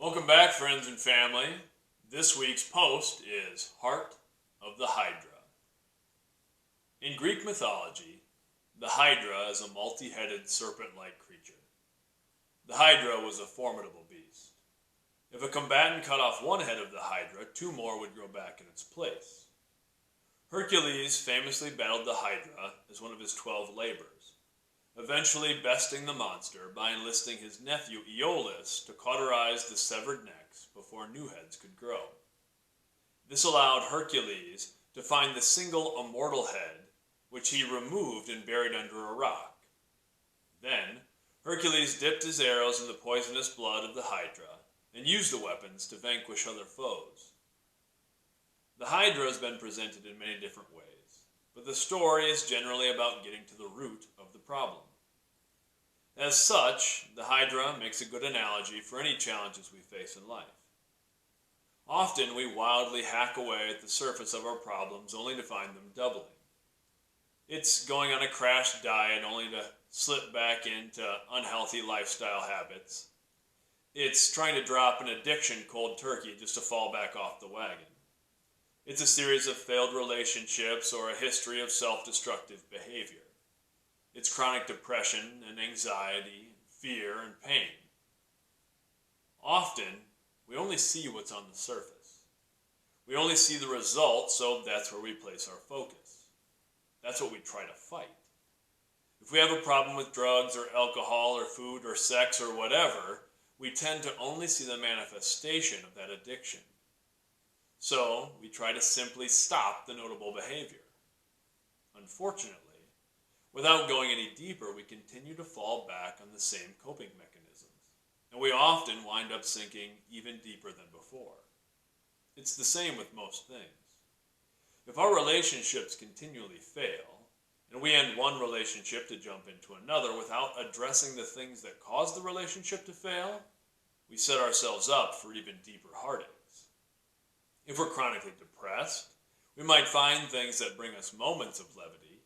Welcome back, friends and family. This week's post is Heart of the Hydra. In Greek mythology, the Hydra is a multi-headed serpent-like creature. The Hydra was a formidable beast. If a combatant cut off one head of the Hydra, two more would grow back in its place. Hercules famously battled the Hydra as one of his 12 labors, eventually besting the monster by enlisting his nephew Aeolus to cauterize the severed necks before new heads could grow. This allowed Hercules to find the single immortal head, which he removed and buried under a rock. Then, Hercules dipped his arrows in the poisonous blood of the Hydra and used the weapons to vanquish other foes. The Hydra has been presented in many different ways, but the story is generally about getting to the root of the problem. As such, the Hydra makes a good analogy for any challenges we face in life. Often we wildly hack away at the surface of our problems only to find them doubling. It's going on a crash diet only to slip back into unhealthy lifestyle habits. It's trying to drop an addiction cold turkey just to fall back off the wagon. It's a series of failed relationships or a history of self-destructive behavior. It's chronic depression and anxiety, fear and pain. Often, we only see what's on the surface. We only see the result, so that's where we place our focus. That's what we try to fight. If we have a problem with drugs or alcohol or food or sex or whatever, we tend to only see the manifestation of that addiction. So, we try to simply stop the notable behavior. Unfortunately, without going any deeper, we continue to fall back on the same coping mechanisms, and we often wind up sinking even deeper than before. It's the same with most things. If our relationships continually fail, and we end one relationship to jump into another without addressing the things that cause the relationship to fail, we set ourselves up for even deeper heartaches. If we're chronically depressed, we might find things that bring us moments of levity,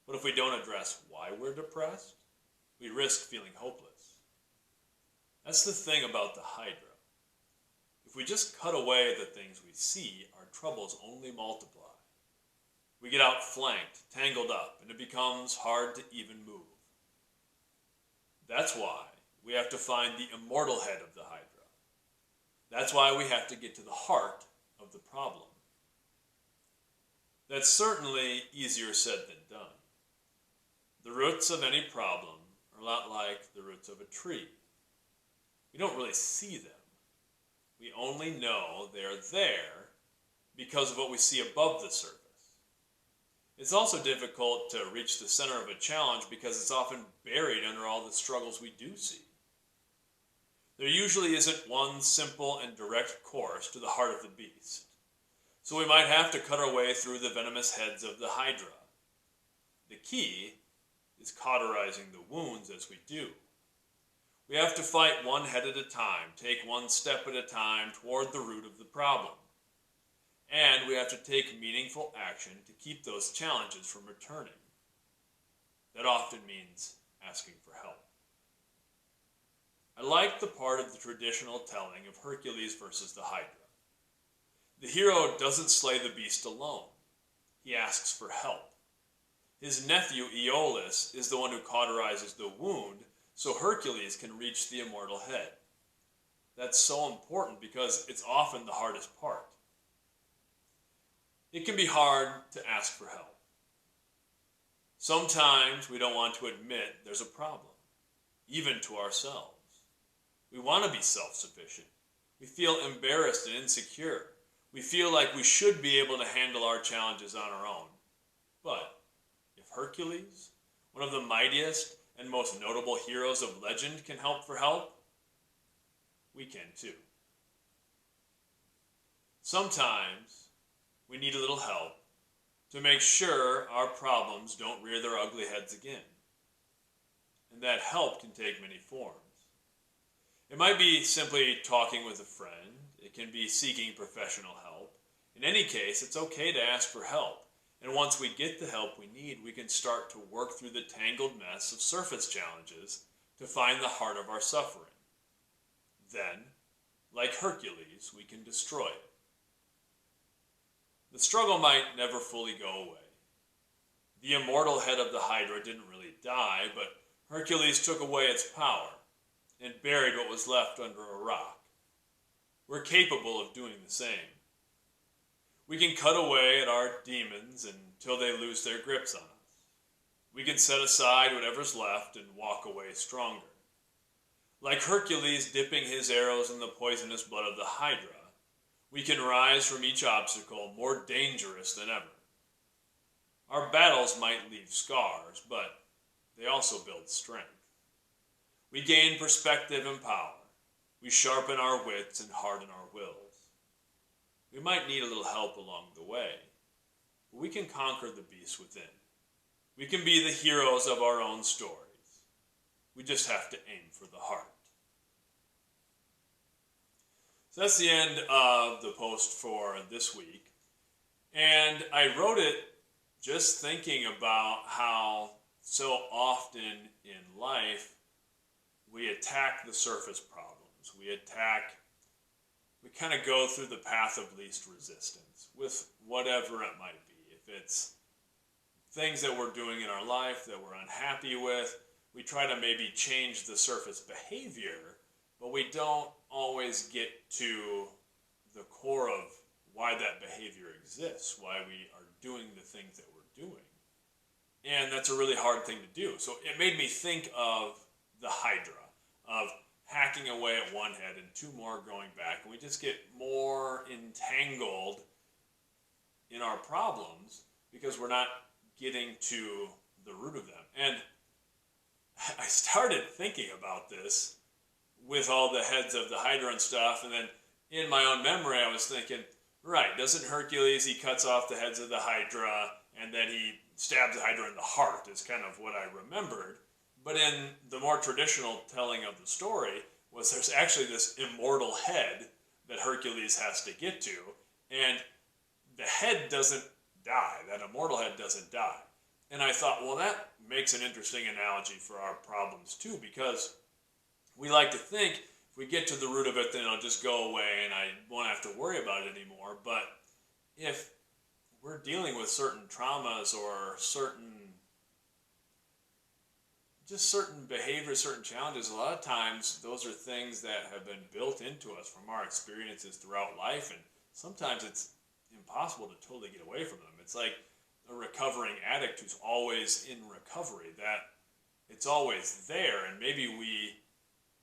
but if we don't address why we're depressed, we risk feeling hopeless. That's the thing about the Hydra. If we just cut away the things we see, our troubles only multiply. We get outflanked, tangled up, and it becomes hard to even move. That's why we have to find the immortal head of the Hydra. That's why we have to get to the heart of the problem. That's certainly easier said than done. The roots of any problem are a lot like the roots of a tree. We don't really see them. We only know they're there because of what we see above the surface. It's also difficult to reach the center of a challenge because it's often buried under all the struggles we do see. There usually isn't one simple and direct course to the heart of the beast, so we might have to cut our way through the venomous heads of the Hydra. The key is cauterizing the wounds as we do. We have to fight one head at a time, take one step at a time toward the root of the problem. And we have to take meaningful action to keep those challenges from returning. That often means asking for help. I like the part of the traditional telling of Hercules versus the Hydra. The hero doesn't slay the beast alone. He asks for help. His nephew Aeolus is the one who cauterizes the wound so Hercules can reach the immortal head. That's so important because it's often the hardest part. It can be hard to ask for help. Sometimes we don't want to admit there's a problem, even to ourselves. We want to be self-sufficient. We feel embarrassed and insecure. We feel like we should be able to handle our challenges on our own. But if Hercules, one of the mightiest and most notable heroes of legend, can help for help, we can too. Sometimes we need a little help to make sure our problems don't rear their ugly heads again. And that help can take many forms. It might be simply talking with a friend. It can be seeking professional help. In any case, it's okay to ask for help. And once we get the help we need, we can start to work through the tangled mess of surface challenges to find the heart of our suffering. Then, Hercules, we can destroy it. The struggle might never fully go away. The immortal head of the Hydra didn't really die, but Hercules took away its power and buried what was left under a rock. We're capable of doing the same. We can cut away at our demons until they lose their grips on us. We can set aside whatever's left and walk away stronger. Like Hercules dipping his arrows in the poisonous blood of the Hydra, we can rise from each obstacle more dangerous than ever. Our battles might leave scars, but they also build strength. We gain perspective and power. We sharpen our wits and harden our wills. We might need a little help along the way, but we can conquer the beast within. We can be the heroes of our own stories. We just have to aim for the heart. So that's the end of the post for this week. And I wrote it just thinking about how so often in life we attack the surface problems. We kind of go through the path of least resistance with whatever it might be. If it's things that we're doing in our life that we're unhappy with, we try to maybe change the surface behavior, but we don't always get to the core of why that behavior exists, why we are doing the things that we're doing. And that's a really hard thing to do. So it made me think of the Hydra, of hacking away at one head and two more growing back, and we just get more entangled in our problems because we're not getting to the root of them. And I started thinking about this with all the heads of the Hydra and stuff, and then in my own memory I was thinking, right, doesn't Hercules, he cuts off the heads of the Hydra and then he stabs the Hydra in the heart is kind of what I remembered. But in the more traditional telling of the story was there's actually this immortal head that Hercules has to get to, and the head doesn't die. That immortal head doesn't die. And I thought, well, that makes an interesting analogy for our problems too, because we like to think if we get to the root of it, then it'll just go away and I won't have to worry about it anymore. But if we're dealing with certain traumas or certain behaviors, certain challenges, a lot of times those are things that have been built into us from our experiences throughout life, and sometimes it's impossible to totally get away from them. It's like a recovering addict who's always in recovery, that it's always there, and maybe we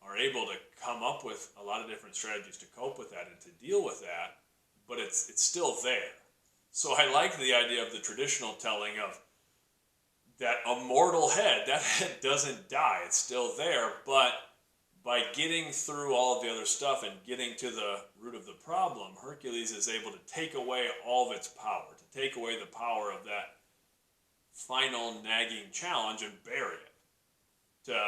are able to come up with a lot of different strategies to cope with that and to deal with that, but it's still there. So I like the idea of the traditional telling of that immortal head. That head doesn't die, it's still there, but by getting through all of the other stuff and getting to the root of the problem, Hercules is able to take away all of its power, to take away the power of that final nagging challenge and bury it, to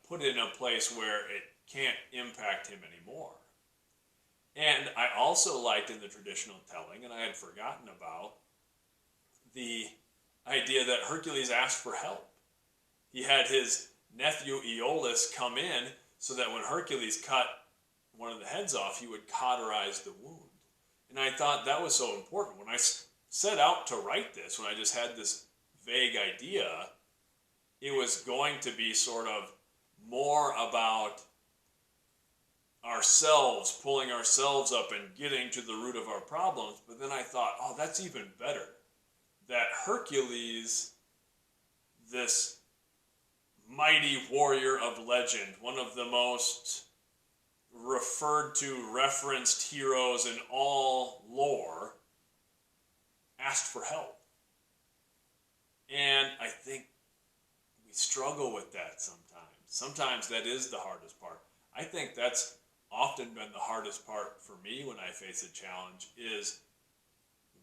put it in a place where it can't impact him anymore. And I also liked in the traditional telling, and I had forgotten about, the idea that Hercules asked for help. He had his nephew Aeolus come in so that when Hercules cut one of the heads off, he would cauterize the wound. And I thought that was so important. When I set out to write this, when I just had this vague idea, it was going to be sort of more about ourselves, pulling ourselves up and getting to the root of our problems. But then I thought, oh, that's even better. That Hercules, this mighty warrior of legend, one of the most referred to, referenced heroes in all lore, asked for help. And I think we struggle with that sometimes. Sometimes that is the hardest part. I think that's often been the hardest part for me when I face a challenge, is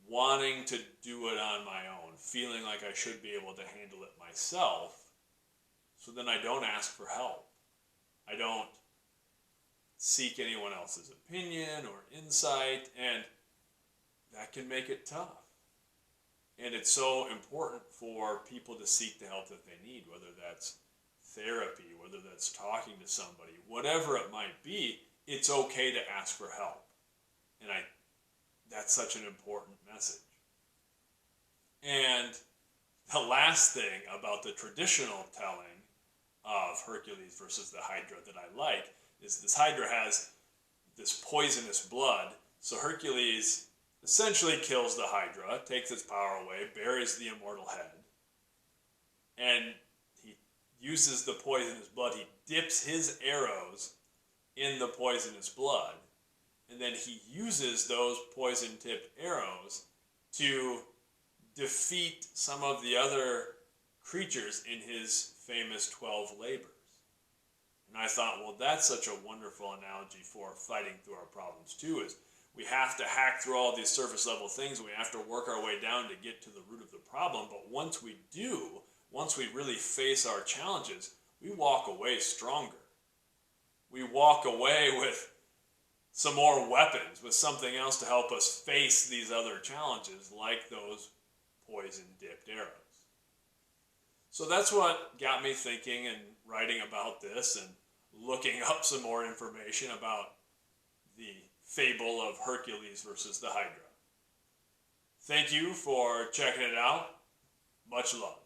wanting to do it on my own, feeling like I should be able to handle it myself, so then I don't ask for help. I don't seek anyone else's opinion or insight, and that can make it tough. And it's so important for people to seek the help that they need, whether that's therapy, whether that's talking to somebody, whatever it might be. It's okay to ask for help. And that's such an important message. And the last thing about the traditional telling of Hercules versus the Hydra that I like is this Hydra has this poisonous blood. So Hercules essentially kills the Hydra, takes its power away, buries the immortal head, and he uses the poisonous blood. He dips his arrows in the poisonous blood, and then he uses those poison-tipped arrows to defeat some of the other creatures in his famous 12 labors. And I thought, well, that's such a wonderful analogy for fighting through our problems too, is we have to hack through all these surface level things, and we have to work our way down to get to the root of the problem. But once we do, once we really face our challenges, we walk away stronger. We walk away with some more weapons, with something else to help us face these other challenges, like those poison-dipped arrows. So that's what got me thinking and writing about this and looking up some more information about the fable of Hercules versus the Hydra. Thank you for checking it out. Much love.